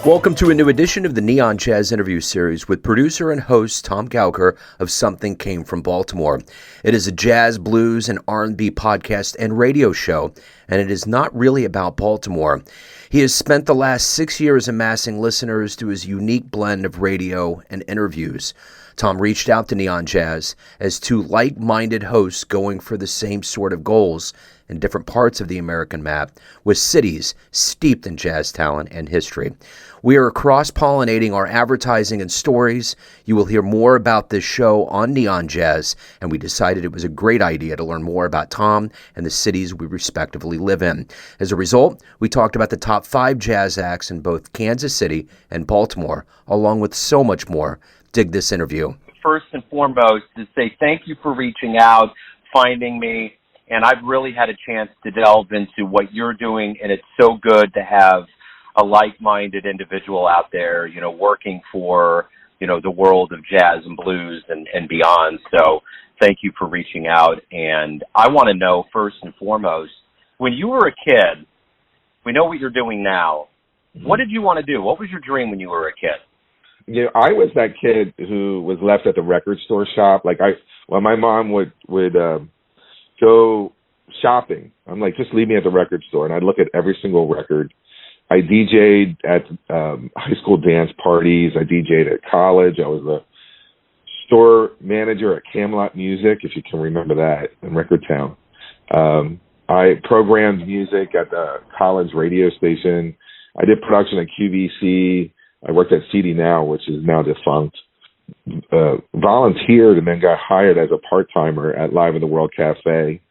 Welcome to a new edition of the Neon Jazz Interview Series with producer and host Tom Gouker of Something Came from Baltimore. It is a jazz, blues, and R&B podcast and radio show, and it is not really about Baltimore. He has spent the last 6 years amassing listeners to his unique blend of radio and interviews. Tom reached out to Neon Jazz as two like-minded hosts going for the same sort of goals in different parts of the American map, with cities steeped in jazz talent and history. We are cross-pollinating our advertising and stories. You will hear more about this show on Neon Jazz, and we decided it was a great idea to learn more about Tom and the cities we respectively live in. As a result, we talked about the top 5 jazz acts in both Kansas City and Baltimore, along with so much more. Dig this interview. First and foremost, to say thank you for reaching out, finding me, and I've really had a chance to delve into what you're doing, and it's so good to have a like-minded individual out there, working for, the world of jazz and blues and beyond. So thank you for reaching out. And I want to know, first and foremost, when you were a kid, we know what you're doing now. What did you want to do? What was your dream when you were a kid? I was that kid who was left at the record store shop. When my mom would go shopping, I'm like, just leave me at the record store. And I'd look at every single record. I DJ'd at high school dance parties. I DJ'd at college. I was a store manager at Camelot Music, if you can remember that, in Record Town. I programmed music at the college radio station. I did production at QVC. I worked at CD Now, which is now defunct. Volunteered and then got hired as a part-timer at Live in the World Cafe.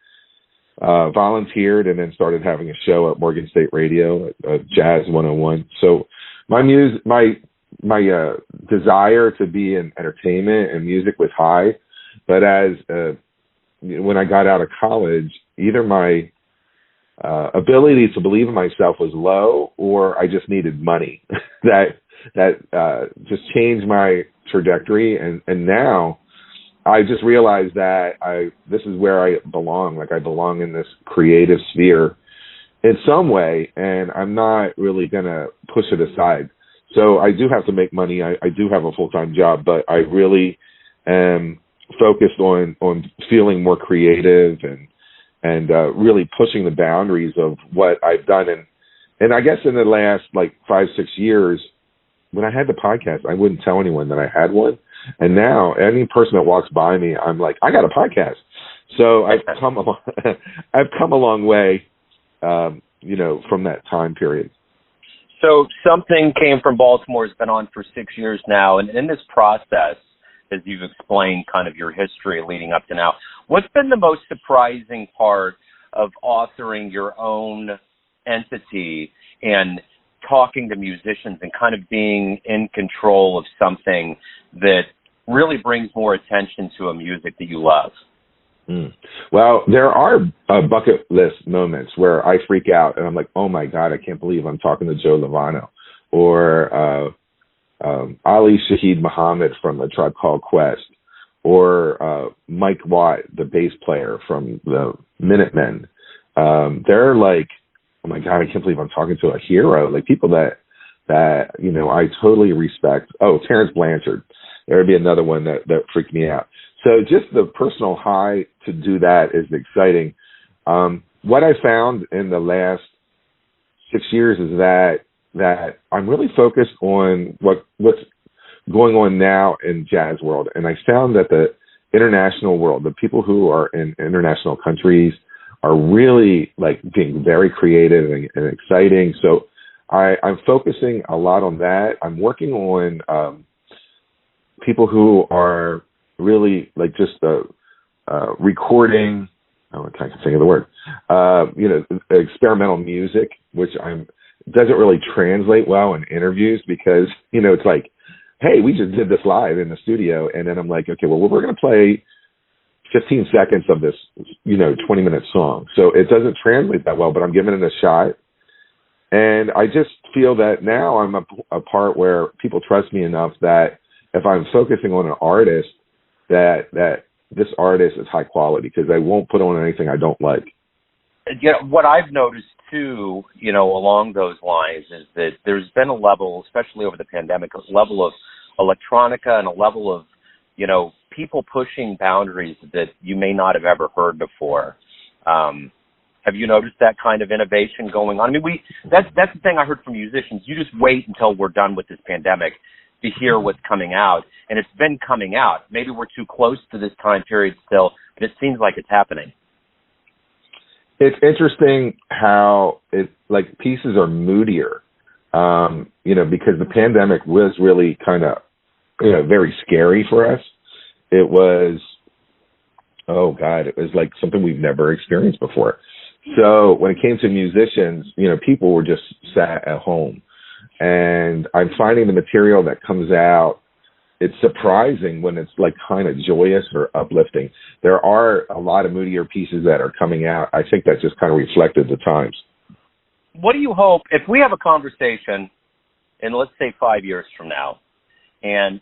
Volunteered and then started having a show at Morgan State Radio, Jazz 101. So my desire to be in entertainment and music was high, but when I got out of college, either my ability to believe in myself was low, or I just needed money. that just changed my trajectory, and now I just realized that this is where I belong. Like, I belong in this creative sphere in some way, and I'm not really going to push it aside. So I do have to make money. I do have a full-time job, but I really am focused on feeling more creative and really pushing the boundaries of what I've done. And I guess in the last 5-6 years, when I had the podcast, I wouldn't tell anyone that I had one. And now any person that walks by me, I'm like, I got a podcast. So I've come a long way, from that time period. So Something Came from Baltimore has been on for 6 years now. And in this process, as you've explained kind of your history leading up to now, what's been the most surprising part of authoring your own entity and talking to musicians and kind of being in control of something that really brings more attention to a music that you love? Well, there are bucket list moments where I freak out and I'm like, oh my God, I can't believe I'm talking to Joe Lovano, or Ali Shaheed Muhammad from A Tribe Called Quest, or Mike Watt, the bass player from the Minutemen. They're like, oh my God, I can't believe I'm talking to a hero, like people that I totally respect. Oh, Terrence Blanchard. There would be another one that freaked me out. So just the personal high to do that is exciting. What I found in the last 6 years is that I'm really focused on what's going on now in jazz world. And I found that the international world, the people who are in international countries, are really being very creative and exciting. So I'm focusing a lot on that. I'm working on people who are really recording. Oh, I can't think of the word. Experimental music, which doesn't really translate well in interviews because it's like, hey, we just did this live in the studio, and then I'm like, okay, well, we're going to play 15 seconds of this, 20-minute song. So it doesn't translate that well, but I'm giving it a shot. And I just feel that now I'm a part where people trust me enough that if I'm focusing on an artist, that this artist is high quality, because I won't put on anything I don't like. what I've noticed too, along those lines is that there's been a level, especially over the pandemic, a level of electronica and a level of, people pushing boundaries that you may not have ever heard before. Have you noticed that kind of innovation going on? I mean, that's the thing I heard from musicians. You just wait until we're done with this pandemic to hear what's coming out. And it's been coming out. Maybe we're too close to this time period still, but it seems like it's happening. It's interesting how pieces are moodier, because the pandemic was really kind of, very scary for us. It was, it was like something we've never experienced before. So when it came to musicians, people were just sat at home. And I'm finding the material that comes out, it's surprising when it's like kind of joyous or uplifting. There are a lot of moodier pieces that are coming out. I think that just kind of reflected the times. What do you hope, if we have a conversation in, let's say, 5 years from now, and,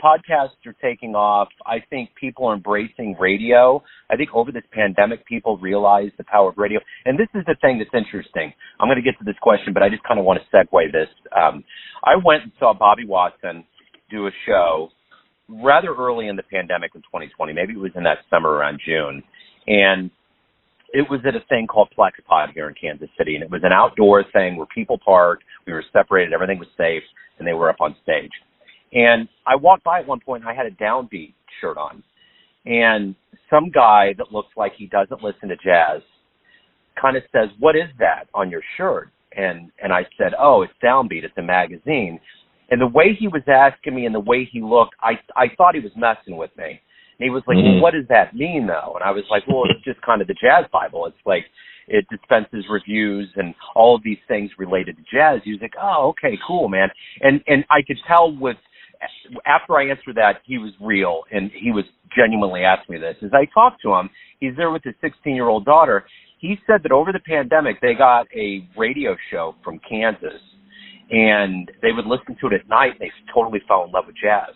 podcasts are taking off. I think people are embracing radio. I think over this pandemic, people realize the power of radio. And this is the thing that's interesting. I'm going to get to this question, but I just kind of want to segue this. I went and saw Bobby Watson do a show rather early in the pandemic in 2020. Maybe it was in that summer around June. And it was at a thing called Plex Pod here in Kansas City. And it was an outdoor thing where people parked. We were separated. Everything was safe. And they were up on stage. And I walked by at one point and I had a Downbeat shirt on. And some guy that looks like he doesn't listen to jazz kind of says, "What is that on your shirt?" And I said, "Oh, it's Downbeat. It's a magazine." And the way he was asking me and the way he looked, I thought he was messing with me. And he was like, "Well, what does that mean, though?" And I was like, "Well, it's just kind of the Jazz Bible. It's like it dispenses reviews and all of these things related to jazz." He was like, "Oh, okay, cool, man." And I could tell after I answered that, he was real, and he was genuinely asking me this. As I talked to him, he's there with his 16-year-old daughter. He said that over the pandemic, they got a radio show from Kansas, and they would listen to it at night, and they totally fell in love with jazz.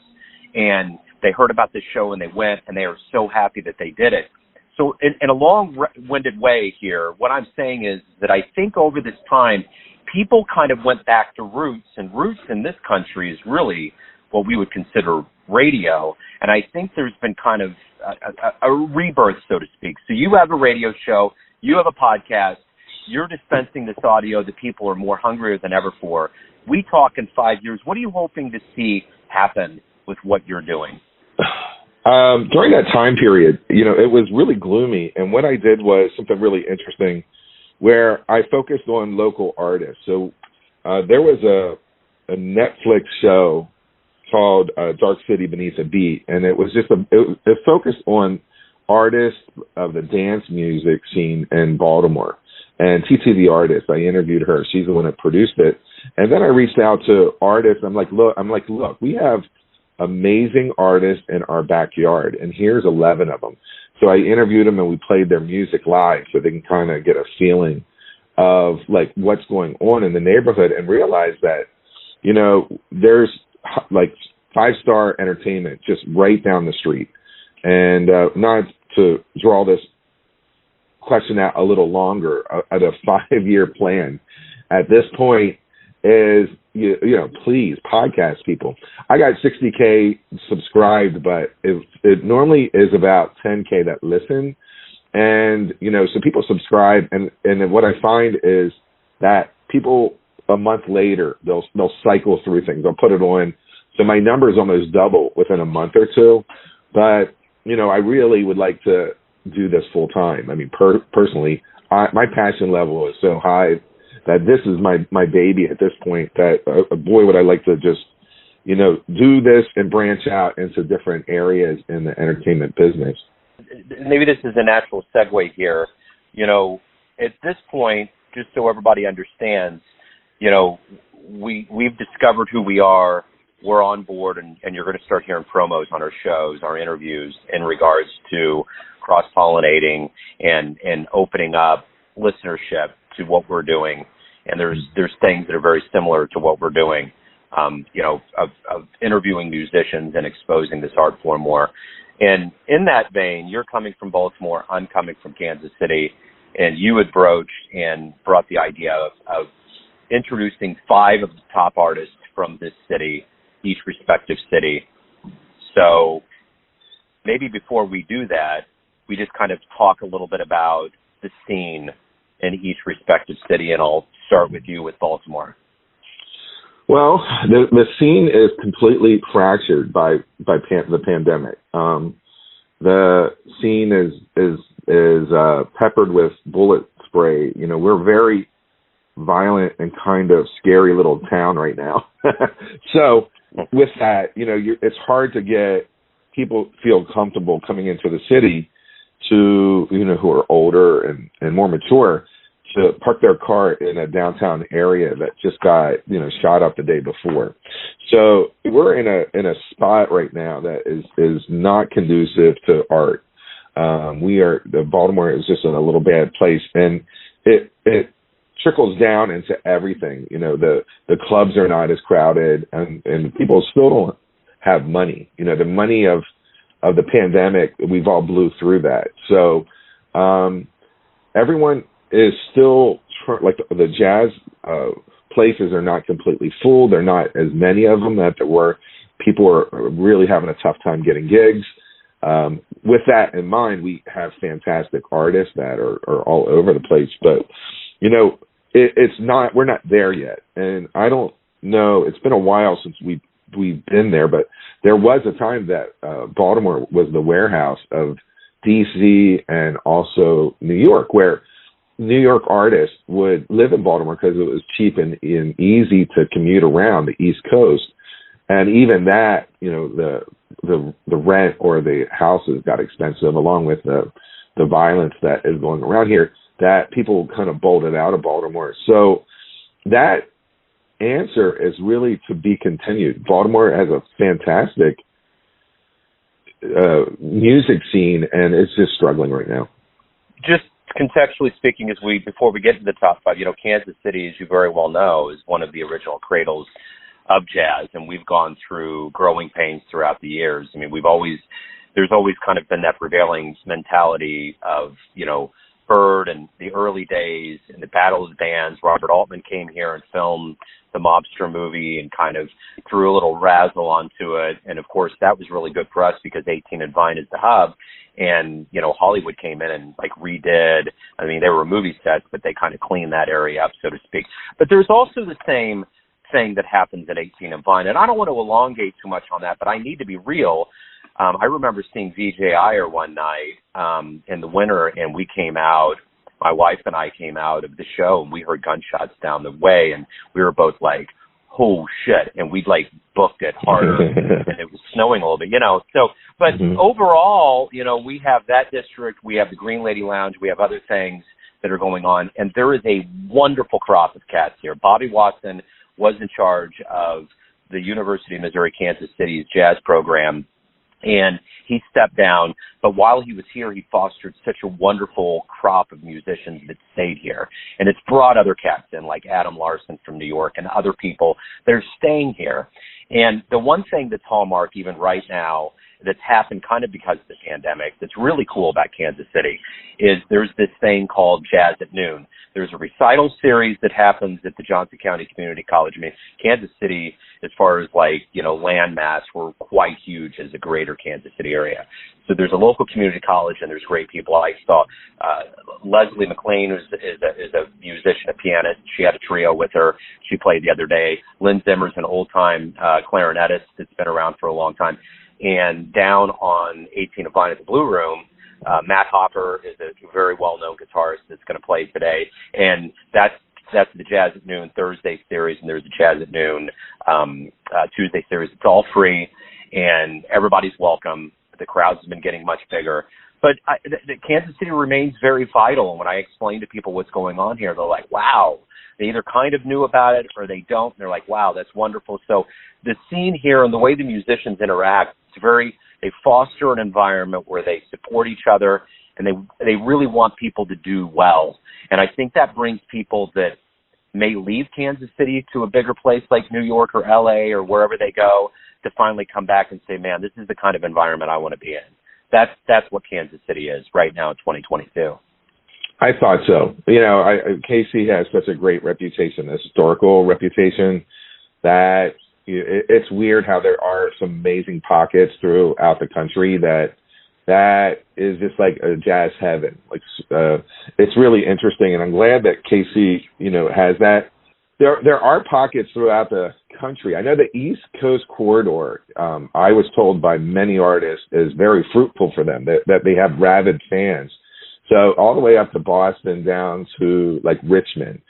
And they heard about this show, and they went, and they are so happy that they did it. So in a long-winded way here, what I'm saying is that I think over this time, people kind of went back to roots, and roots in this country is really what we would consider radio. And I think there's been kind of a rebirth, so to speak. So you have a radio show, you have a podcast, you're dispensing this audio that people are more hungrier than ever for. We talk in 5 years. What are you hoping to see happen with what you're doing? During that time period, it was really gloomy. And what I did was something really interesting where I focused on local artists. So there was a Netflix show called Dark City Beneath a Beat, and it was just it focused on artists of the dance music scene in Baltimore. And TT the artist, I interviewed her. She's the one that produced it. And then I reached out to artists. I'm like, look, we have amazing artists in our backyard, and here's 11 of them. So I interviewed them, and we played their music live so they can kind of get a feeling of like what's going on in the neighborhood and realize that, there's like 5-star entertainment just right down the street. And not to draw this question out a little longer, at a 5-year plan at this point is, please podcast people. I got 60K subscribed, but it normally is about 10K that listen. And, so people subscribe. And what I find is that people a month later, they'll cycle through things. They'll put it on. So my numbers almost double within a month or two. But, I really would like to do this full time. I mean, personally, my passion level is so high that this is my baby at this point, that boy, would I like to just, do this and branch out into different areas in the entertainment business. Maybe this is a natural segue here. At this point, just so everybody understands, we've discovered who we are. We're on board, and you're going to start hearing promos on our shows, our interviews in regards to cross-pollinating and opening up listenership to what we're doing. And there's things that are very similar to what we're doing, of interviewing musicians and exposing this art form more. And in that vein, you're coming from Baltimore, I'm coming from Kansas City. and you had broached and brought the idea of introducing 5 of the top artists from this city, each respective city. So maybe before we do that, we just kind of talk a little bit about the scene in each respective city, and I'll start with you with Baltimore. Well, the scene is completely fractured by the pandemic. The scene is peppered with bullet spray. You know, we're very violent and kind of scary little town right now. So with that, you know, it's hard to get people feel comfortable coming into the city to, you know, who are older and more mature, to park their car in a downtown area that just got, you know, shot up the day before. So we're in a spot right now that is not conducive to art. Baltimore is just in a little bad place, and it trickles down into everything. You know, the clubs are not as crowded, and people still don't have money. You know, the money of the pandemic, we've all blew through that. So everyone is still like the jazz places are not completely full. There are not as many of them that there were. People are really having a tough time getting gigs. With that in mind, we have fantastic artists that are all over the place, but you know, we're not there yet. And I don't know, it's been a while since we've been there, but there was a time that Baltimore was the warehouse of DC and also New York, where New York artists would live in Baltimore because it was cheap and easy to commute around the East Coast. And even that, you know, the rent or the houses got expensive, along with the violence that is going around here, that people kind of bolted out of Baltimore. So that answer is really to be continued. Baltimore has a fantastic music scene, and it's just struggling right now. Just contextually speaking, before we get to the top 5, you know, Kansas City, as you very well know, is one of the original cradles of jazz, and we've gone through growing pains throughout the years. I mean, there's always kind of been that prevailing mentality of, you know, Bird and the early days and the Battle of the Bands. Robert Altman came here and filmed the Mobster movie and kind of threw a little razzle onto it. And of course, that was really good for us because 18 and Vine is the hub. And, you know, Hollywood came in and like redid. I mean, they were movie sets, but they kind of cleaned that area up, so to speak. But there's also the same thing that happens at 18 and Vine. And I don't want to elongate too much on that, but I need to be real. I remember seeing VJ Iyer one night in the winter, and we came out, my wife and I came out of the show, and we heard gunshots down the way, and we were both like, oh shit, and we'd like booked it harder, and it was snowing a little bit, you know. So, but overall, you know, we have that district, we have the Green Lady Lounge, we have other things that are going on, and there is a wonderful crop of cats here. Bobby Watson was in charge of the University of Missouri Kansas City's jazz program, and he stepped down, but while he was here, he fostered such a wonderful crop of musicians that stayed here. And it's brought other cats in, like Adam Larson from New York and other people that are staying here. And the one thing that's hallmark even right now that's happened kind of because of the pandemic that's really cool about Kansas City is there's this thing called Jazz at Noon. There's a recital series that happens at the Johnson County Community College. I mean, Kansas City, as far as like, you know, land mass, we're quite huge as a greater Kansas City area. So there's a local community college and there's great people. I saw Leslie McLean, who is a musician, a pianist. She had a trio with her. She played the other day. Lynn Zimmer's an old-time clarinetist that's been around for a long time. And down on 18 of Vine at the Blue Room, Matt Hopper is a very well-known guitarist that's going to play today. And that's the Jazz at Noon Thursday series, and there's the Jazz at Noon Tuesday series. It's all free, and everybody's welcome. The crowds have been getting much bigger. But the Kansas City remains very vital. And when I explain to people what's going on here, they're like, wow. They either kind of knew about it or they don't. And they're like, wow, that's wonderful. So the scene here and the way the musicians interact, they foster an environment where they support each other and they really want people to do well. And I think that brings people that may leave Kansas City to a bigger place like New York or LA or wherever they go to finally come back and say, man, this is the kind of environment I want to be in. That's what Kansas City is right now in 2022. I thought so. KC has such a great reputation, a historical reputation, that it's weird how there are some amazing pockets throughout the country that is just like a jazz heaven. It's really interesting, and I'm glad that KC, has that. There are pockets throughout the country. I know the East Coast corridor, I was told by many artists, is very fruitful for them, that they have rabid fans. So all the way up to Boston, down to like Richmond,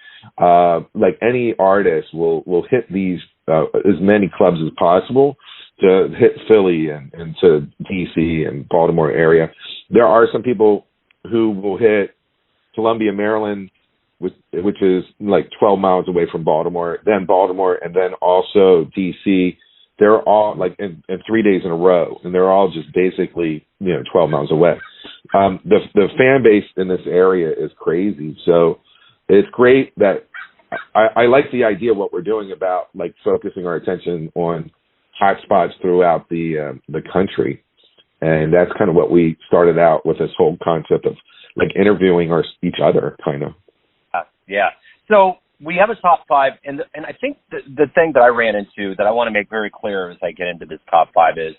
like any artist will hit these as many clubs as possible to hit Philly and to DC and Baltimore area. There are some people who will hit Columbia, Maryland, which is like 12 miles away from Baltimore, then Baltimore, and then also DC. They're all like in 3 days in a row, and they're all just basically 12 miles away. The fan base in this area is crazy, so it's great that I like the idea of what we're doing about like focusing our attention on hot spots throughout the country, and that's kind of what we started out with, this whole concept of like interviewing each other, kind of. Yeah. So we have a top five, and I think the thing that I ran into that I want to make very clear as I get into this top five is,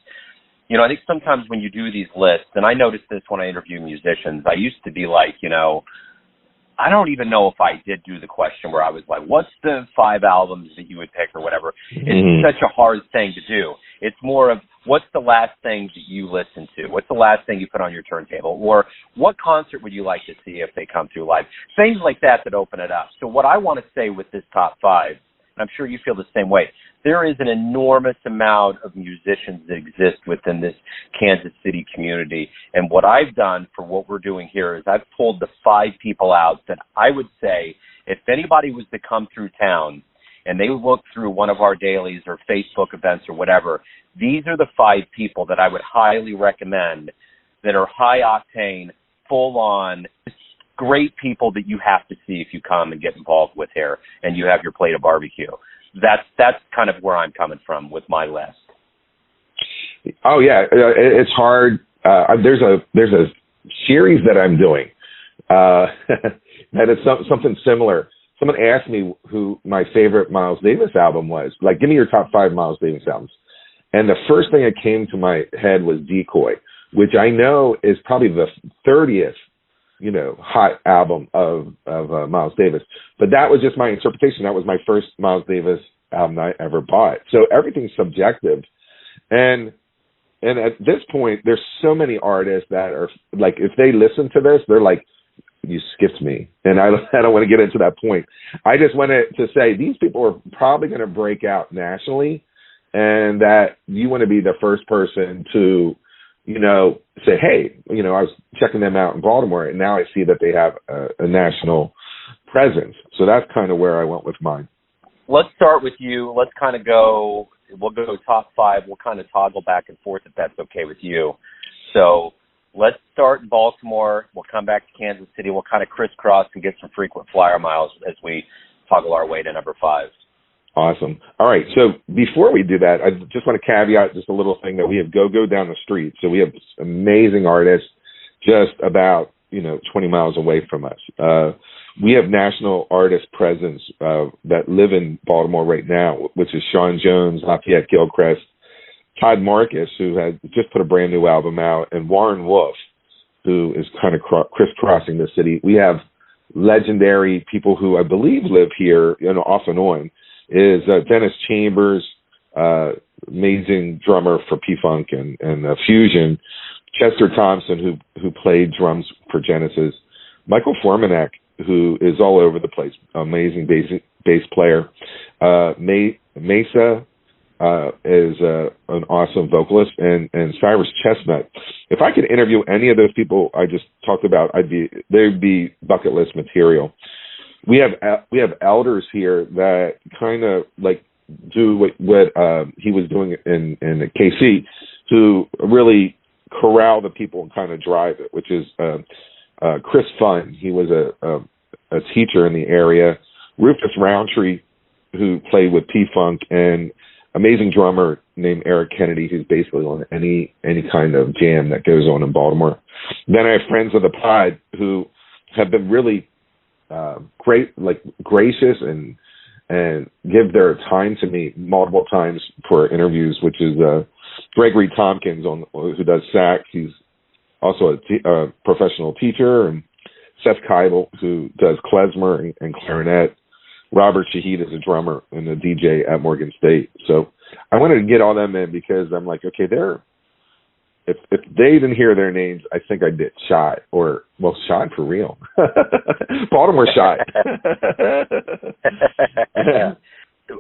I think sometimes when you do these lists, and I noticed this when I interview musicians, I used to be like, I don't even know if I did do the question where I was like, what's the 5 albums that you would pick or whatever? It's such a hard thing to do. It's more of, what's the last thing that you listen to? What's the last thing you put on your turntable? Or what concert would you like to see if they come through live? Things like that open it up. So what I want to say with this top 5, and I'm sure you feel the same way, there is an enormous amount of musicians that exist within this Kansas City community. And what I've done for what we're doing here is I've pulled the 5 people out that I would say, if anybody was to come through town and they look through one of our dailies or Facebook events or whatever, these are the 5 people that I would highly recommend that are high octane, full on, great people that you have to see if you come and get involved with here and you have your plate of barbecue. That's kind of where I'm coming from with my list. Oh yeah, it's hard. There's a series that I'm doing that is something similar. Someone asked me who my favorite Miles Davis album was. Like, give me your top 5 Miles Davis albums. And the first thing that came to my head was Decoy, which I know is probably the 30th, hot album of Miles Davis. But that was just my interpretation. That was my first Miles Davis album I ever bought. So everything's subjective. And at this point, there's so many artists that are like, if they listen to this, they're like, you skipped me. And I don't want to get into that point. I just wanted to say these people are probably going to break out nationally, and that you want to be the first person to, say, hey, I was checking them out in Baltimore, and now I see that they have a national presence. So that's kind of where I went with mine. Let's start with you. Let's kind of we'll go top 5. We'll kind of toggle back and forth if that's okay with you. So let's start in Baltimore. We'll come back to Kansas City. We'll kind of crisscross and get some frequent flyer miles as we toggle our way to number 5. Awesome. All right. So before we do that, I just want to caveat just a little thing that we have Go down the street. So we have amazing artists just about, 20 miles away from us. We have national artist presence that live in Baltimore right now, which is Sean Jones, Lafayette Gilchrist, Todd Marcus, who has just put a brand new album out, and Warren Wolf, who is kind of crisscrossing the city. We have legendary people who I believe live here, off and on. Is Dennis Chambers, amazing drummer for P-Funk and Fusion. Chester Thompson, who played drums for Genesis. Michael Formanek, who is all over the place, amazing bass player. Mesa is an awesome vocalist, and Cyrus Chestnut. If I could interview any of those people I just talked about, they'd be bucket list material. We have elders here that kind of like do what he was doing in KC to really corral the people and kind of drive it, which is Chris Funn. He was a teacher in the area. Rufus Roundtree, who played with P-Funk, and amazing drummer named Eric Kennedy, who's basically on any kind of jam that goes on in Baltimore. Then I have friends of the pod who have been really great, like gracious and give their time to me multiple times for interviews, which is Gregory Tompkins, who does sax. He's also a professional teacher, and Seth Keibel, who does klezmer and clarinet. Robert Shahid is a drummer and a DJ at Morgan State. So I wanted to get all them in because I'm like, okay, if they didn't hear their names, I think I'd get shot, shot for real. Baltimore shot.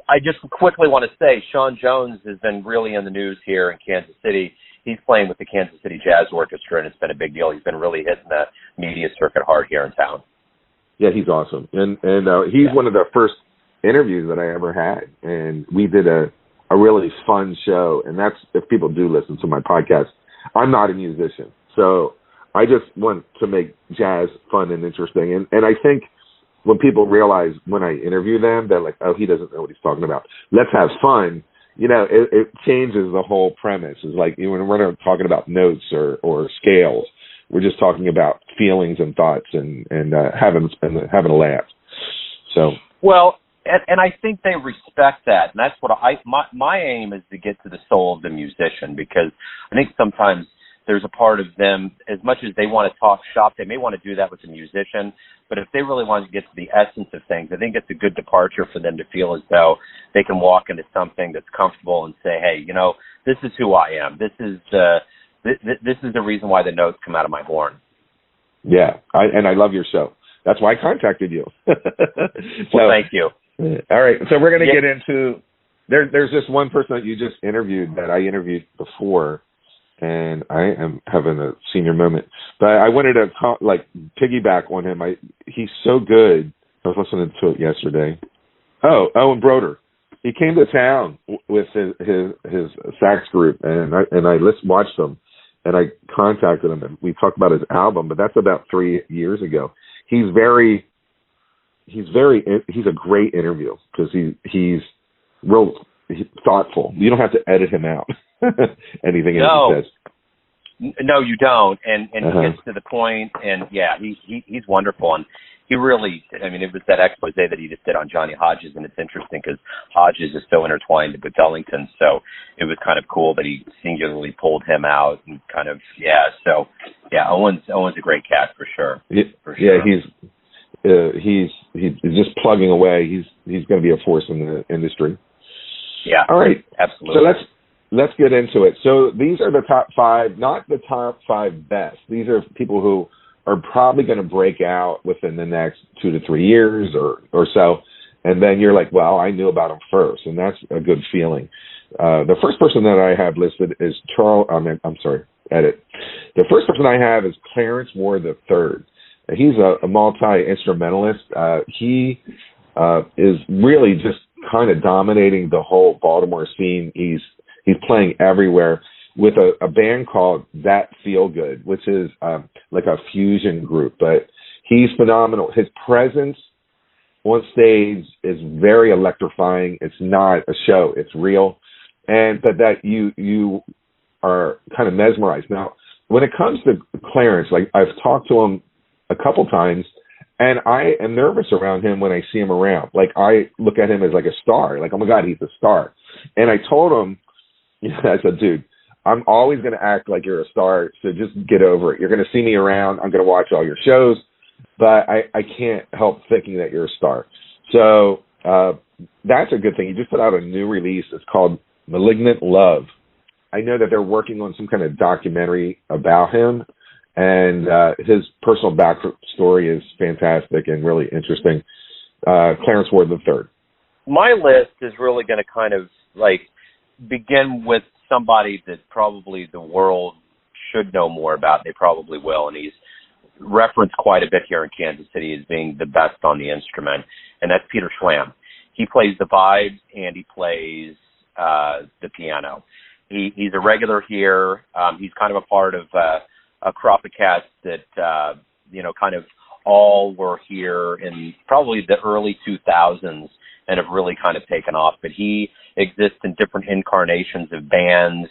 I just quickly want to say Sean Jones has been really in the news here in Kansas City. He's playing with the Kansas City Jazz Orchestra, and it's been a big deal. He's been really hitting the media circuit hard here in town. Yeah, he's awesome. And he's one of the first interviews that I ever had. And we did a really fun show. And that's, if people do listen to my podcast, I'm not a musician. So I just want to make jazz fun and interesting. And I think when people realize when I interview them, they're like, oh, he doesn't know what he's talking about. Let's have fun. You know, it changes the whole premise. It's like, when we're not talking about notes or scales, we're just talking about feelings and thoughts and having a laugh. So well, and I think they respect that, and that's what my aim is, to get to the soul of the musician, because I think sometimes there's a part of them, as much as they want to talk shop, they may want to do that with the musician, but if they really want to get to the essence of things, I think it's a good departure for them to feel as though they can walk into something that's comfortable and say, hey, you know, this is who I am. This is the reason why the notes come out of my horn. Yeah, I love your show. That's why I contacted you. Well, thank you. All right, so we're going to get into, there's this one person that you just interviewed that I interviewed before, and I am having a senior moment. But I wanted to piggyback on him. He's so good. I was listening to it yesterday. Oh, Owen Broder. He came to town with his sax group, and I watched them, and I contacted him, and we talked about his album. But that's about 3 years ago. He's a great interview because he's real thoughtful. You don't have to edit him out. Anything he says. No, you don't. And he gets to the point, and yeah, he's wonderful. And he really, I mean, it was that expose that he just did on Johnny Hodges, and it's interesting because Hodges is so intertwined with Ellington, so it was kind of cool that he singularly pulled him out and kind of, so Owen's a great cat for sure. Yeah, he's just plugging away. He's going to be a force in the industry. Yeah. All right. Absolutely. So let's get into it. So these are the top 5, not the top 5 best. These are people who are probably going to break out within the next 2 to 3 years or so. And then you're like, well, I knew about them first. And that's a good feeling. The first person that I have listed is edit. The first person I have is Clarence Ward III. He's a multi-instrumentalist. He is really just kind of dominating the whole Baltimore scene. He's playing everywhere with a band called That Feel Good, which is like a fusion group. But he's phenomenal. His presence on stage is very electrifying. It's not a show; it's real, but that you are kind of mesmerized. Now, when it comes to Clarence, like I've talked to him a couple times, and I am nervous around him when I see him around. Like I look at him as like a star. Like, oh my God, he's a star. And I told him, I said, dude, I'm always going to act like you're a star, so just get over it. You're going to see me around. I'm going to watch all your shows, but I can't help thinking that you're a star. So that's a good thing. He just put out a new release. It's called Malignant Love. I know that they're working on some kind of documentary about him, and his personal backstory is fantastic and really interesting. Clarence Ward III. My list is really going to kind of begin with somebody that probably the world should know more about. They probably will, and he's referenced quite a bit here in Kansas City as being the best on the instrument, and that's Peter Schwamm. He plays the vibes and he plays the piano. He's a regular here. He's kind of a part of a crop of cats that kind of all were here in probably the early 2000s and have really kind of taken off. But he exists in different incarnations of bands.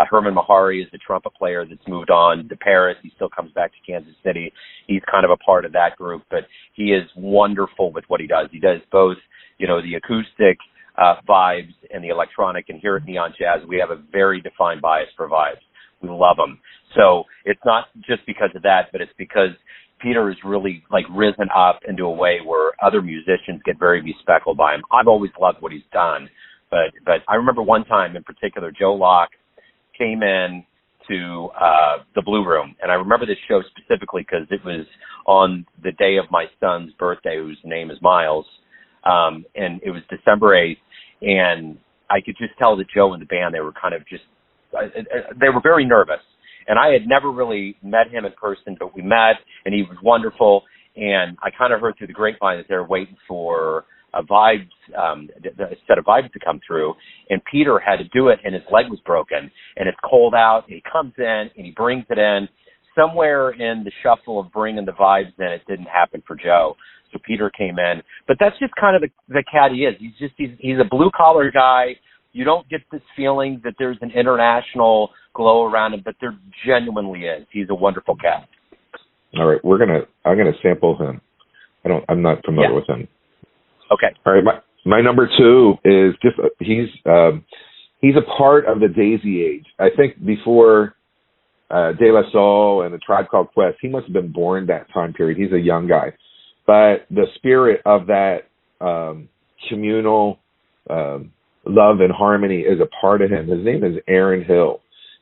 Herman Mahari is the trumpet player that's moved on to Paris. He still comes back to Kansas City. He's kind of a part of that group, but he is wonderful with what he does. He does both, the acoustic vibes and the electronic. And here at Neon Jazz, we have a very defined bias for vibes. We love them. So it's not just because of that, but it's because Peter has really risen up into a way where other musicians get very bespectacled by him. I've always loved what he's done, but I remember one time in particular, Joe Locke came in to the Blue Room, and I remember this show specifically because it was on the day of my son's birthday, whose name is Miles, and it was December 8th, and I could just tell that Joe and the band, they were kind of just, they were very nervous. And I had never really met him in person, but we met, and he was wonderful. And I kind of heard through the grapevine that they were waiting for a set of vibes to come through. And Peter had to do it, and his leg was broken. And it's cold out, and he comes in, and he brings it in. Somewhere in the shuffle of bringing the vibes in, it didn't happen for Joe. So Peter came in. But that's just kind of the cat he is. He's a blue-collar guy. You don't get this feeling that there's an international glow around him, but there genuinely is. He's a wonderful cat. All right, I'm gonna sample him. I'm not familiar with him. Okay. All right, my number two is just he's a part of the Daisy Age. I think before De La Soul and the Tribe Called Quest, he must have been born that time period. He's a young guy, but the spirit of that communal love and harmony is a part of him. His name is Aaron Hill,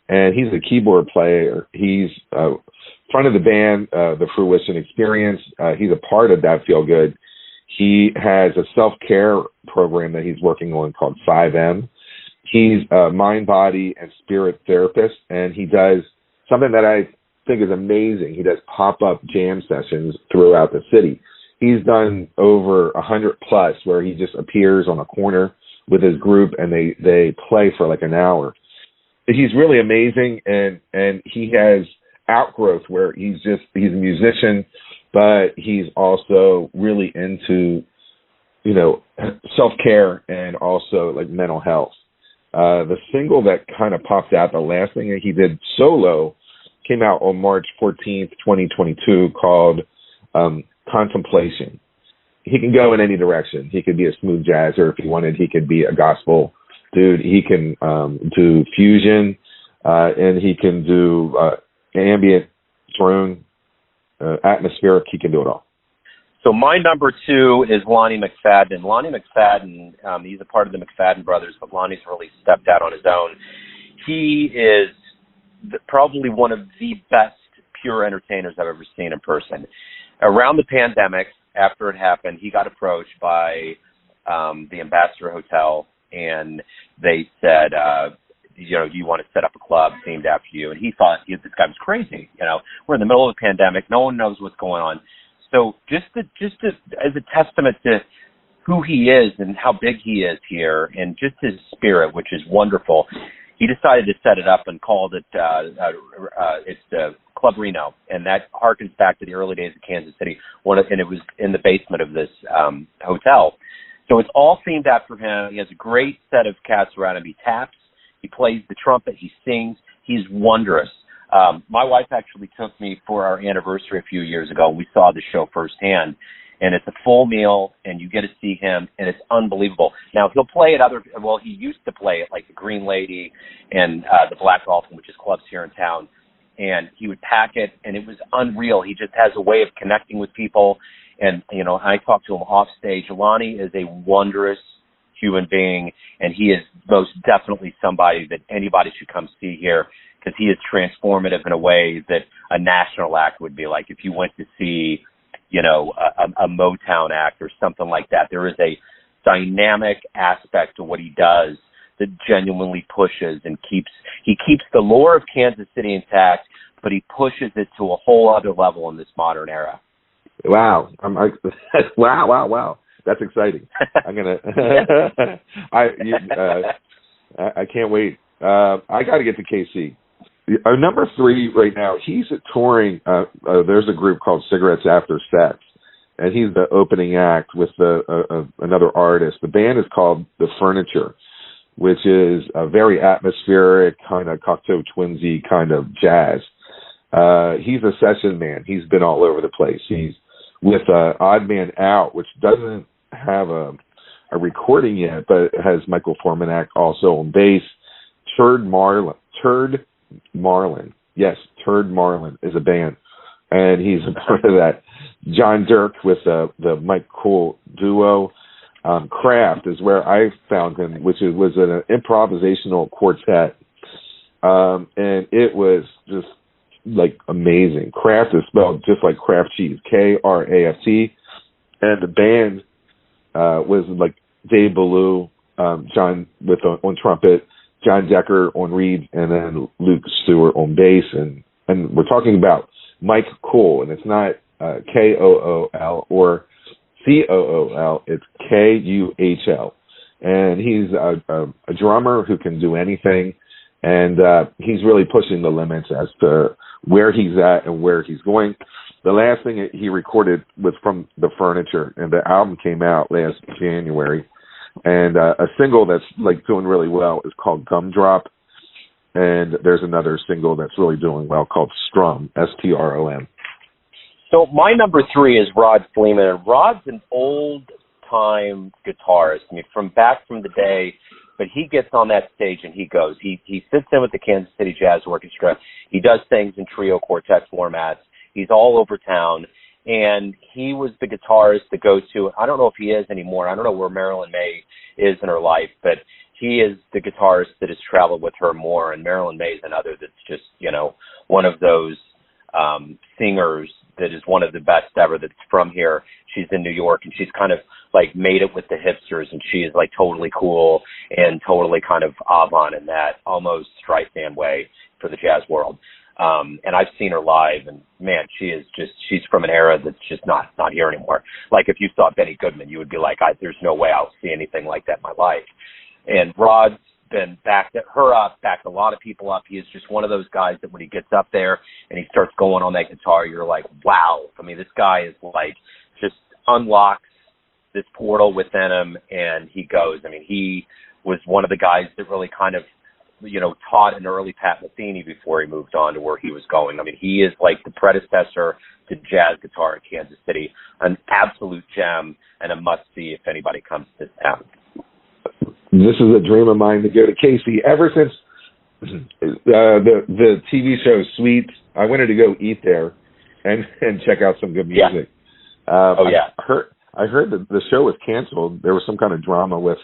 and he's a keyboard player. He's front of the band, the Fruition Experience. He's a part of That Feel Good. He has a self-care program that he's working on called 5M. He's a mind, body, and spirit therapist, and he does something that I think is amazing. He does pop-up jam sessions throughout the city. He's done over 100 plus where he just appears on a corner with his group, and they play for like an hour. He's really amazing, and he has outgrowth where he's a musician, but he's also really into, self-care and also like mental health. The single that kind of popped out, the last thing that he did solo, came out on March 14th, 2022, called Contemplation. He can go in any direction. He could be a smooth jazzer if he wanted. He could be a gospel dude. He can do fusion, and he can do ambient, drone, atmospheric. He can do it all. So my number two is Lonnie Mcfadden. Lonnie Mcfadden, he's a part of the McFadden brothers, but Lonnie's really stepped out on his own. He is probably one of the best pure entertainers I've ever seen in person. Around the pandemic, after it happened, he got approached by the Ambassador Hotel, and they said, do you want to set up a club themed after you? And he thought this guy was crazy. We're in the middle of a pandemic. No one knows what's going on. So just as a testament to who he is and how big he is here and just his spirit, which is wonderful, he decided to set it up and called it it's Club Reno, and that harkens back to the early days of Kansas City. And it was in the basement of this hotel. So it's all themed after him. He has a great set of cats around him. He taps, he plays the trumpet, he sings. He's wondrous. My wife actually took me for our anniversary a few years ago. We saw the show firsthand, and it's a full meal, and you get to see him, and it's unbelievable. Now, he'll play at he used to play at like the Green Lady and the Black Dolphin, which is clubs here in town, and he would pack it, and it was unreal. He just has a way of connecting with people, and, I talked to him off stage. Lonnie is a wondrous human being, and he is most definitely somebody that anybody should come see here, because he is transformative in a way that a national act would be like. If you went to see, a Motown act or something like that, there is a dynamic aspect to what he does that genuinely pushes and keeps the lore of Kansas City intact, but he pushes it to a whole other level in this modern era. Wow. Wow. That's exciting. I'm going to, I can't wait. I got to get to KC. Our number three right now, he's touring. There's a group called Cigarettes After Sex, and he's the opening act with another artist. The band is called The Furniture, which is a very atmospheric kind of Cocteau Twinsy kind of jazz. He's a session man. He's been all over the place. He's with Odd Man Out, which doesn't have a recording yet, but it has Michael Formanak also on bass. Turd Marlin. Yes, Turd Marlin is a band, and he's a part of that. John Dirk with the Mike Cool duo. Kraft is where I found him, which was an improvisational quartet, and it was just like amazing. Kraft is spelled just like Kraft cheese, Kraft, and the band was like Dave Ballou, John on trumpet, John Decker on reed, and then Luke Stewart on bass, and we're talking about Mike Cool, and it's not Kool or COOL, it's KUHL, and he's a drummer who can do anything, and he's really pushing the limits as to where he's at and where he's going. The last thing he recorded was from The Furniture, and the album came out last January, and a single that's like doing really well is called Gumdrop, and there's another single that's really doing well called Strum, STROM. So my number 3 is Rod Fleeman, and Rod's an old-time guitarist. I mean, from the day, but he gets on that stage and he goes. He sits in with the Kansas City Jazz Orchestra. He does things in trio quartet formats. He's all over town, and he was the guitarist to go to. I don't know if he is anymore. I don't know where Marilyn May is in her life, but he is the guitarist that has traveled with her more, and Marilyn May is another that's just, one of those singers that is one of the best ever that's from here. She's in New York, and she's kind of like made it with the hipsters, and she is like totally cool and totally kind of avant in that almost Streisand way for the jazz world. And I've seen her live, and man, she's from an era that's just not here anymore. Like if you saw Benny Goodman, you would be like, there's no way I'll see anything like that in my life. And Rod's been backed a lot of people up. He is just one of those guys that when he gets up there and he starts going on that guitar, you're like, wow. I mean, this guy is like, just unlocks this portal within him, and he goes. I mean, he was one of the guys that really kind of, taught an early Pat Metheny before he moved on to where he was going. I mean, he is like the predecessor to jazz guitar in Kansas City, an absolute gem and a must-see if anybody comes to this town. This is a dream of mine to go to KC. Ever since the TV show Sweets, I wanted to go eat there and check out some good music. Yeah. I heard that the show was canceled. There was some kind of drama with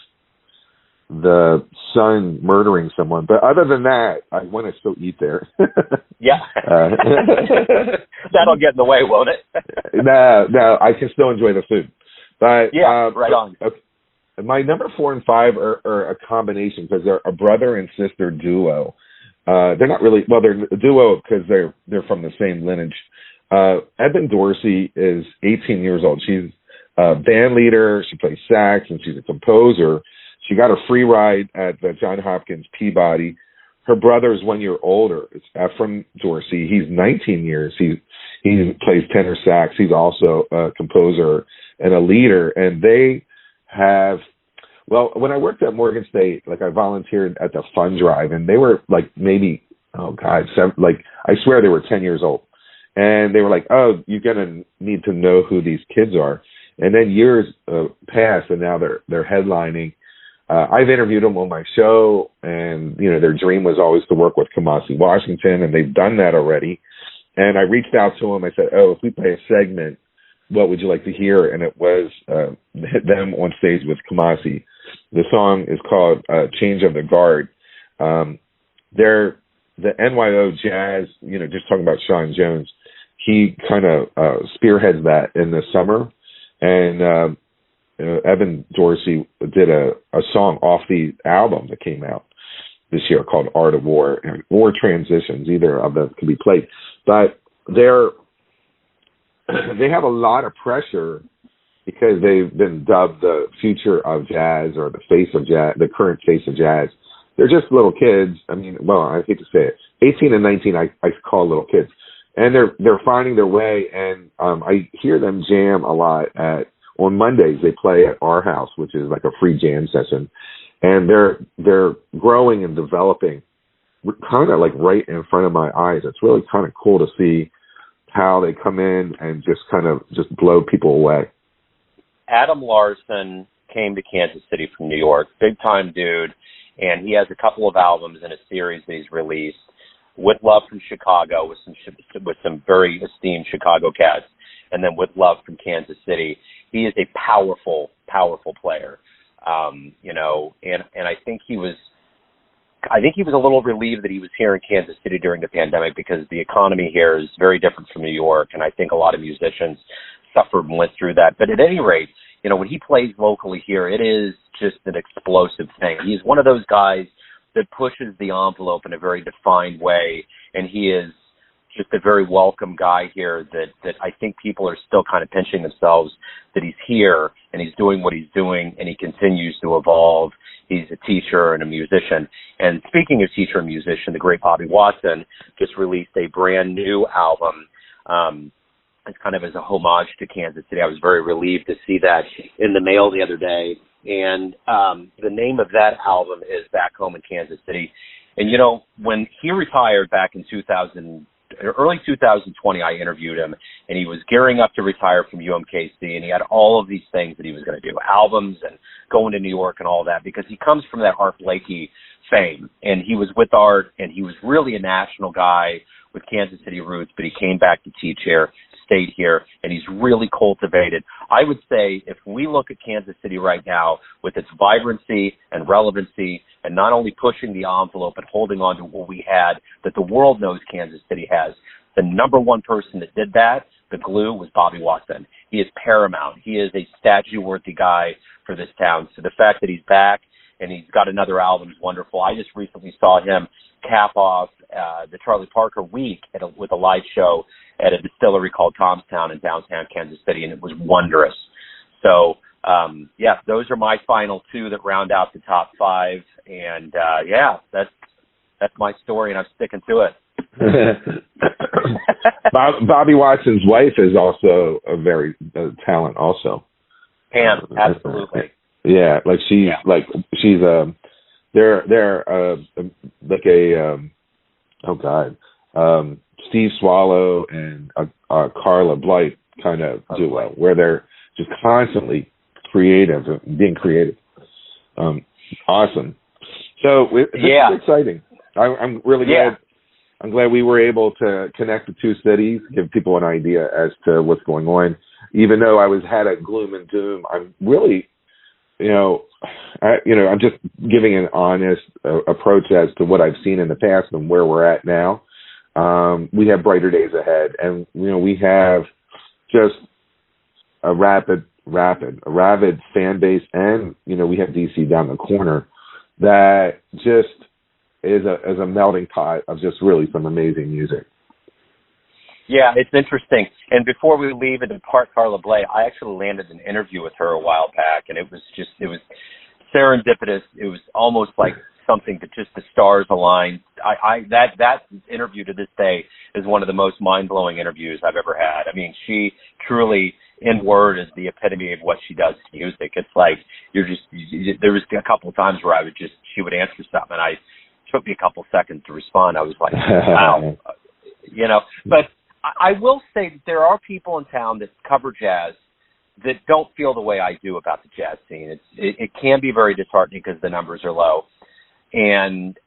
the son murdering someone. But other than that, I want to still eat there. Yeah. That'll get in the way, won't it? No, I can still enjoy the food. But yeah, right on. Okay. My number 4 and 5 are a combination because they're a brother and sister duo. They're not really, well, they're a duo because they're from the same lineage. Eben Dorsey is 18 years old. She's a band leader. She plays sax, and she's a composer. She got a free ride at the John Hopkins Peabody. Her brother is 1 year older. It's Ephraim Dorsey. He's 19 years. He plays tenor sax. He's also a composer and a leader. And they have, well, when I worked at Morgan State, like I volunteered at the Fun Drive, and they were like maybe, I swear they were 10 years old. And they were like, oh, you're going to need to know who these kids are. And then years passed, and now they're headlining. I've interviewed them on my show, and, their dream was always to work with Kamasi Washington, and they've done that already. And I reached out to them. I said, if we play a segment, what would you like to hear? And it was them on stage with Kamasi. The song is called Change of the Guard. They're the NYO Jazz, just talking about Sean Jones. He kind of spearheads that in the summer. And Eben Dorsey did a song off the album that came out this year called Art of War or Transitions. Either of them can be played. But they have a lot of pressure because they've been dubbed the future of jazz or the face of jazz, the current face of jazz. They're just little kids. I mean, well, I hate to say it. 18 and 19, I call little kids. And they're finding their way, and I hear them jam a lot on Mondays. They play at our house, which is like a free jam session. and they're growing and developing kind of like right in front of my eyes. It's really kind of cool to see how they come in and just blow people away. Adam Larson came to Kansas City from New York, big time dude, and he has a couple of albums in a series that he's released. With Love from Chicago, with some very esteemed Chicago cats, and then With Love from Kansas City. He is a powerful player, and I think he was a little relieved that he was here in Kansas City during the pandemic, because the economy here is very different from New York, and I think a lot of musicians suffered and went through that. But at any rate, when he plays locally here, it is just an explosive thing. He's one of those guys that pushes the envelope in a very defined way, and he is just a very welcome guy here that I think people are still kind of pinching themselves that he's here and he's doing what he's doing and he continues to evolve. He's a teacher and a musician. And speaking of teacher and musician, the great Bobby Watson just released a brand new album. It's kind of as a homage to Kansas City. I was very relieved to see that in the mail the other day. And the name of that album is Back Home in Kansas City. And, when he retired back in early 2020, I interviewed him, and he was gearing up to retire from UMKC, and he had all of these things that he was going to do, albums and going to New York and all that, because he comes from that Art Blakey fame, and he was with Art, and he was really a national guy with Kansas City roots, but he came back to teach here, stayed here, and he's really cultivated. I would say if we look at Kansas City right now with its vibrancy and relevancy, and not only pushing the envelope but holding on to what we had that the world knows Kansas City has, the number one person that did that, the glue, was Bobby Watson. He is paramount. He is a statue-worthy guy for this town. So the fact that he's back and he's got another album is wonderful. I just recently saw him cap off the Charlie Parker week with a live show at a distillery called Tomstown in downtown Kansas City, and it was wondrous. So, those are my final two that round out the top five. And, that's my story, and I'm sticking to it. Bobby Watson's wife is also a very talent also. Pam, absolutely. Yeah, like she's they're like a Steve Swallow and Carla Blight kind of duo, where they're just constantly creative, being creative. Awesome. So this is exciting. I'm really glad. I'm glad we were able to connect the two cities, give people an idea as to what's going on. Even though I had a gloom and doom, I'm really, I'm just giving an honest approach as to what I've seen in the past and where we're at now. We have brighter days ahead, and we have just a rabid fan base, and we have DC down the corner that just is a melting pot of just really some amazing music. Yeah, it's interesting. And before we leave and depart Carla Bley, I actually landed an interview with her a while back, and it was serendipitous. It was almost like something that just the stars aligned. That interview to this day is one of the most mind-blowing interviews I've ever had. I mean, she truly, in word, is the epitome of what she does to music. It's like there was a couple of times where she would answer something, and it took me a couple seconds to respond. I was like, wow, But I will say that there are people in town that cover jazz that don't feel the way I do about the jazz scene. It can be very disheartening because the numbers are low. And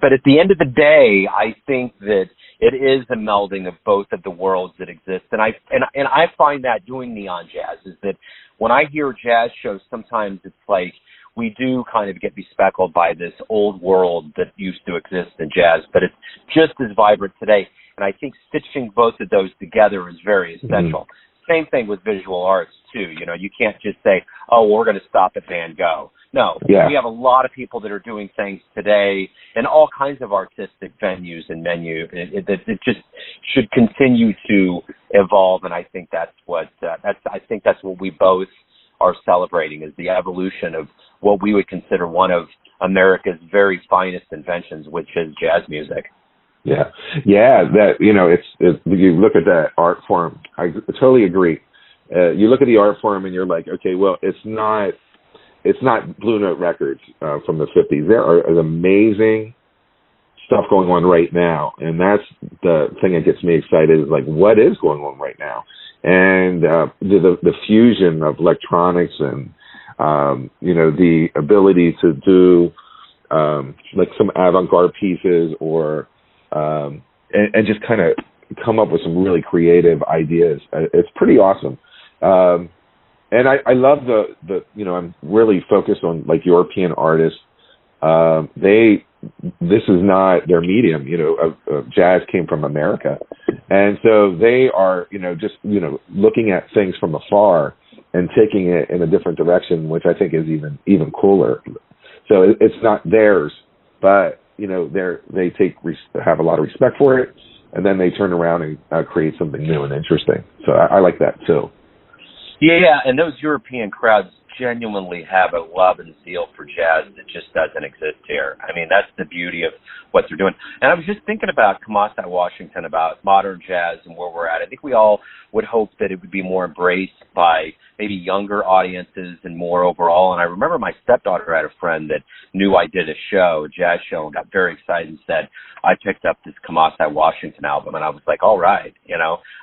but at the end of the day, I think that it is the melding of both of the worlds that exist. And I find that doing Neon Jazz is that when I hear jazz shows, sometimes it's like we do kind of get bespeckled by this old world that used to exist in jazz, but it's just as vibrant today. And I think stitching both of those together is very essential. Same thing with visual arts, too. You can't just say, oh, we're going to stop at Van Gogh. No, we have a lot of people that are doing things today in all kinds of artistic venues and menus. It just should continue to evolve, and I think that's what we both are celebrating, is the evolution of what we would consider one of America's very finest inventions, which is jazz music. Yeah. That it's you look at that art form. I totally agree. You look at the art form and you're like, okay, well, it's not it's not Blue Note Records from the 50s. There is amazing stuff going on right now, and that's the thing that gets me excited. Is like, what is going on right now, and the fusion of electronics and the ability to do like some avant-garde pieces, or and just kind of come up with some really creative ideas. It's pretty awesome. And I love I'm really focused on like European artists. This is not their medium, jazz came from America. And so they are, just, looking at things from afar and taking it in a different direction, which I think is even cooler. So it's not theirs, but, they have a lot of respect for it, and then they turn around and create something new and interesting. So I like that too. Yeah, and those European crowds genuinely have a love and zeal for jazz that just doesn't exist here. I mean, that's the beauty of what they're doing. And I was just thinking about Kamasi Washington, about modern jazz and where we're at. I think we all would hope that it would be more embraced by maybe younger audiences and more overall. And I remember my stepdaughter had a friend that knew I did a jazz show, and got very excited and said, I picked up this Kamasi Washington album. And I was like, all right,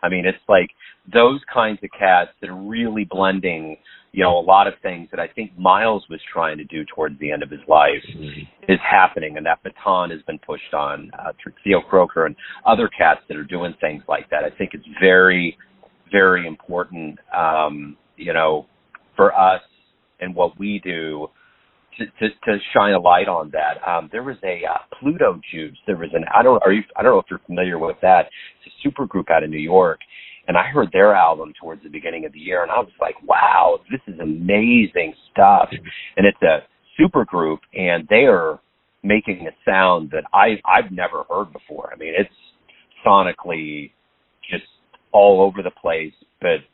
I mean, it's like those kinds of cats that are really blending a lot of things that I think Miles was trying to do towards the end of his life is happening, and that baton has been pushed on through Theo Croker and other cats that are doing things like that. I think it's very, very important, for us and what we do to shine a light on that. There was a Pluto Juice. There was I don't know if you're familiar with that. It's a super group out of New York. And I heard their album towards the beginning of the year, and I was like, wow, this is amazing stuff. And it's a super group, and they are making a sound that I've never heard before. I mean, it's sonically just all over the place, but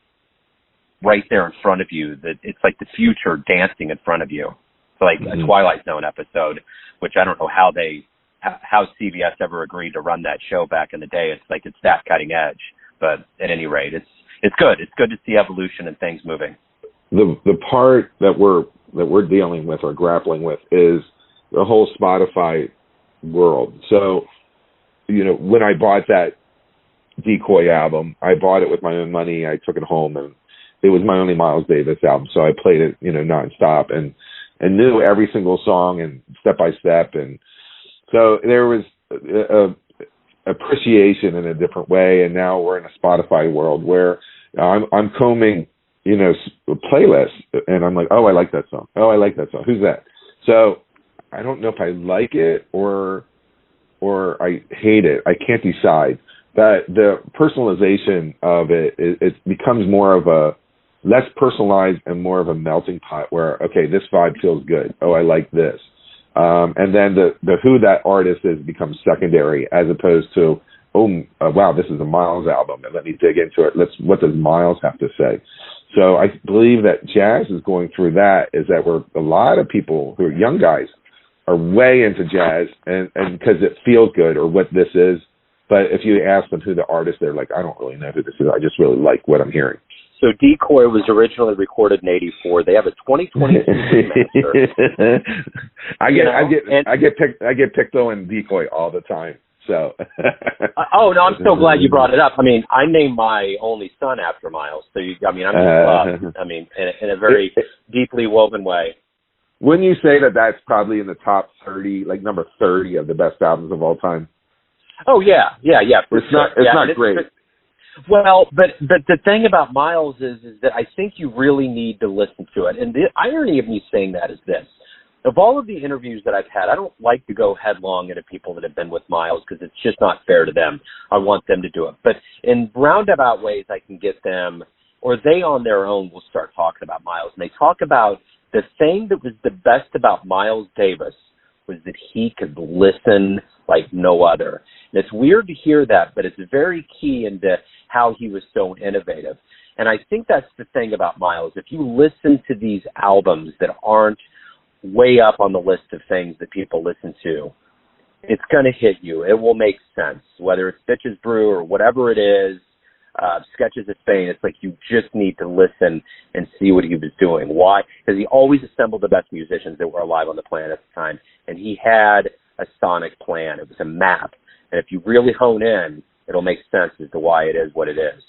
right there in front of you. That it's like the future dancing in front of you. It's like a Twilight Zone episode, which I don't know how CBS ever agreed to run that show back in the day. It's like it's that cutting edge. But at any rate, it's good. It's good to see evolution and things moving. The part that we're dealing with or grappling with is the whole Spotify world. So, when I bought that Decoy album, I bought it with my own money. I took it home, and it was my only Miles Davis album. So I played it, nonstop and knew every single song and step by step. And so there was appreciation in a different way, and now we're in a Spotify world where I'm combing, playlists, and I'm like, oh, I like that song. Oh, I like that song. Who's that? So I don't know if I like it or I hate it. I can't decide. But the personalization of it becomes more of a less personalized and more of a melting pot where, okay, this vibe feels good. Oh, I like this. And then the who that artist is becomes secondary, as opposed to, wow, this is a Miles album, and let me dig into it. What does Miles have to say? So I believe that jazz is going through that, is that a lot of people who are young guys are way into jazz, and because it feels good or what this is. But if you ask them who the artist, they're like, I don't really know who this is. I just really like what I'm hearing. So Decoy was originally recorded in '84. They have a 2022 remaster. I get picked on Decoy all the time. So. Oh no, I'm so glad you brought it up. I mean, I named my only son after Miles. So I'm just loved. I mean, in a very deeply woven way. Wouldn't you say that that's probably in the top 30, like number 30 of the best albums of all time? Oh yeah. It's not great. Well, but the thing about Miles is that I think you really need to listen to it. And the irony of me saying that is this. Of all of the interviews that I've had, I don't like to go headlong into people that have been with Miles because it's just not fair to them. I want them to do it. But in roundabout ways, I can get them, or they on their own will start talking about Miles. And they talk about the thing that was the best about Miles Davis was that he could listen like no other. And it's weird to hear that, but it's very key into how he was so innovative. And I think that's the thing about Miles. If you listen to these albums that aren't way up on the list of things that people listen to, it's going to hit you. It will make sense, whether it's Bitches Brew or whatever it is. Sketches of Spain. It's like you just need to listen and see what he was doing. Why? Because he always assembled the best musicians that were alive on the planet at the time, and he had a sonic plan. It was a map, and if you really hone in, it'll make sense as to why it is what it is.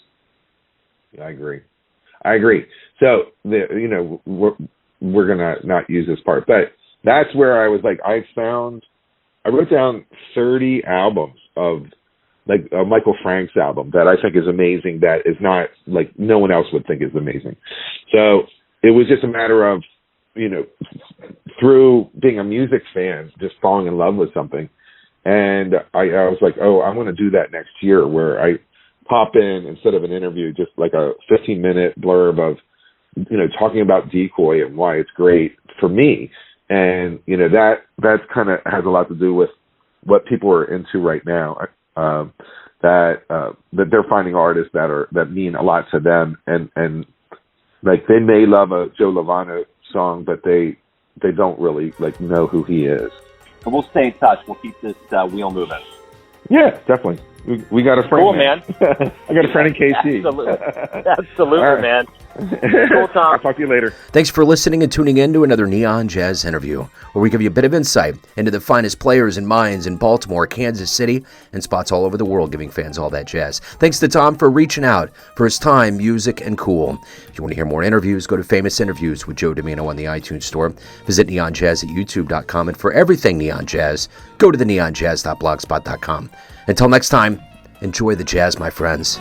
Yeah, I agree. So, we're going to not use this part, but that's where I was like, I wrote down 30 albums of like a Michael Frank's album that I think is amazing, that is not like no one else would think is amazing. So it was just a matter of, through being a music fan, just falling in love with something. And I was like, oh, I want to do that next year, where I pop in, instead of an interview, just like a 15-minute blurb of, talking about Decoy and why it's great for me. And, that's kind of has a lot to do with what people are into right now, that they're finding artists that mean a lot to them. And like, they may love a Joe Lovano song, but they don't really like know who he is. And we'll stay in touch. We'll keep this wheel moving. Yeah, definitely. We got a friend. Cool, man. I got a friend in KC. Absolutely, right, man. Cool, Tom. I'll talk to you later. Thanks for listening and tuning in to another Neon Jazz interview, where we give you a bit of insight into the finest players and minds in Baltimore, Kansas City, and spots all over the world, giving fans all that jazz. Thanks to Tom for reaching out, for his time, music, and cool. If you want to hear more interviews, go to Famous Interviews with Joe Domino on the iTunes Store. Visit neonjazz at youtube.com, and for everything Neon Jazz, go to the neonjazz.blogspot.com. Until next time, enjoy the jazz, my friends.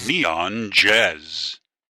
Neon Jazz.